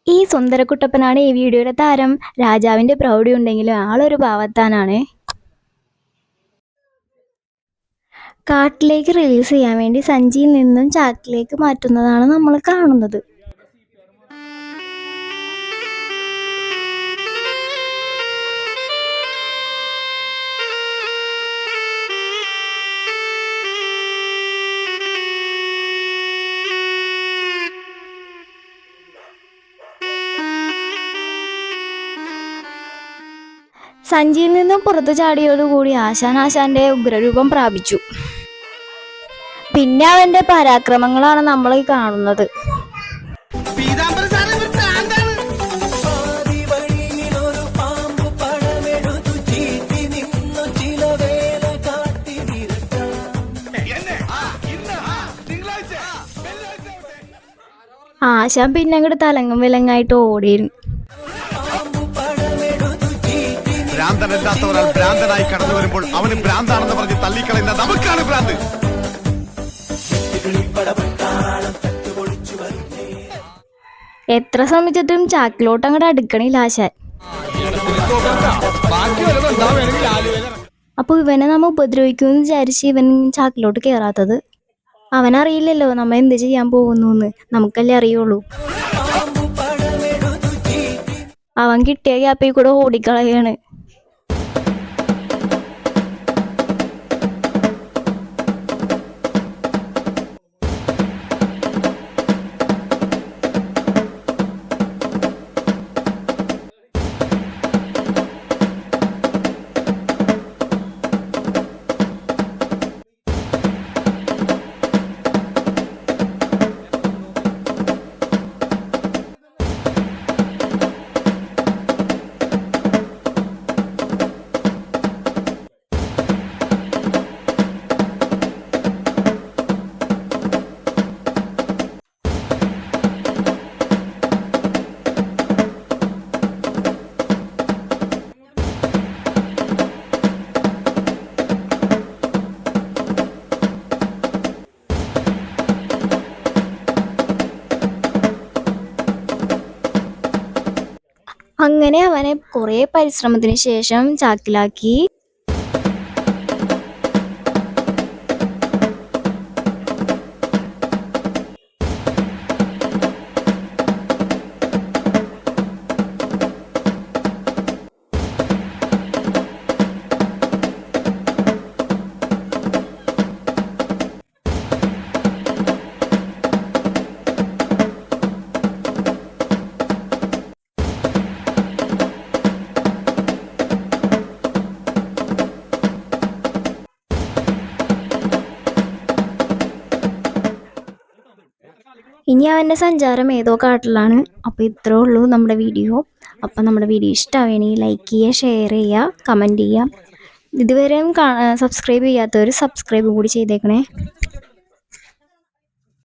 ഈ സുന്ദരക്കുട്ടപ്പനാണ് ഈ വീഡിയോയുടെ താരം. രാജാവിന്റെ പ്രൗഢി ഉണ്ടെങ്കിലും ആളൊരു പാവത്താനാണ്. കാട്ടിലേക്ക് റിലീസ് ചെയ്യാൻ വേണ്ടി സഞ്ചിയിൽ നിന്നും ചാക്കിലേക്ക് മാറ്റുന്നതാണ് നമ്മൾ കാണുന്നത്. സഞ്ചിയിൽ നിന്നും പുറത്തു ചാടിയോടുകൂടി ആശാന്റെ ഉഗ്രരൂപം പ്രാപിച്ചു. പിന്നെ അവന്റെ പരാക്രമങ്ങളാണ് നമ്മൾ ഈ കാണുന്നത്. ആശാൻ പിന്നെ അങ്ങോട്ട് തലങ്ങും വിലങ്ങായിട്ട് ഓടിയിരുന്നു. ഭ്രാന്തനല്ലാത്ത ഒരാൾ ഭ്രാന്തനായി കടന്നു വരുമ്പോൾ അവന് ഭ്രാന്താണെന്ന് പറഞ്ഞ് തള്ളിക്കളയുന്ന നമുക്കാണ് ഭ്രാന്ത്. എത്ര ശ്രമിച്ചിട്ടും ചാക്കിലോട്ട് അങ്ങോട്ട് അടുക്കണില്ല ആശാൻ. അപ്പൊ ഇവനെ നമ്മ ഉപദ്രവിക്കുമെന്ന് വിചാരിച്ച് ഇവൻ ചാക്കിലോട്ട് കേറാത്തത്. അവനറിയില്ലല്ലോ നമ്മ എന്ത് ചെയ്യാൻ പോകുന്നു, നമുക്കല്ലേ അറിയുള്ളൂ. അവൻ കിട്ടിയ ഗ്യാപ്പിൽ കൂടെ ഓടിക്കളയാണ്. അങ്ങനെ അവനെ കുറെ പരിശ്രമത്തിന് ശേഷം ചാക്കിലാക്കി. ഇനി അവൻ്റെ സഞ്ചാരം ഏതോ കാട്ടിലാണ്. അപ്പോൾ ഇത്രേ ഉള്ളൂ നമ്മുടെ വീഡിയോ. അപ്പോൾ നമ്മുടെ വീഡിയോ ഇഷ്ടമാണെങ്കിൽ ലൈക്ക് ചെയ്യുക, ഷെയർ ചെയ്യുക, കമൻറ്റ് ചെയ്യുക. ഇതുവരെയും സബ്സ്ക്രൈബ് ചെയ്യാത്തവർ സബ്സ്ക്രൈബ് കൂടി ചെയ്തേക്കണേ.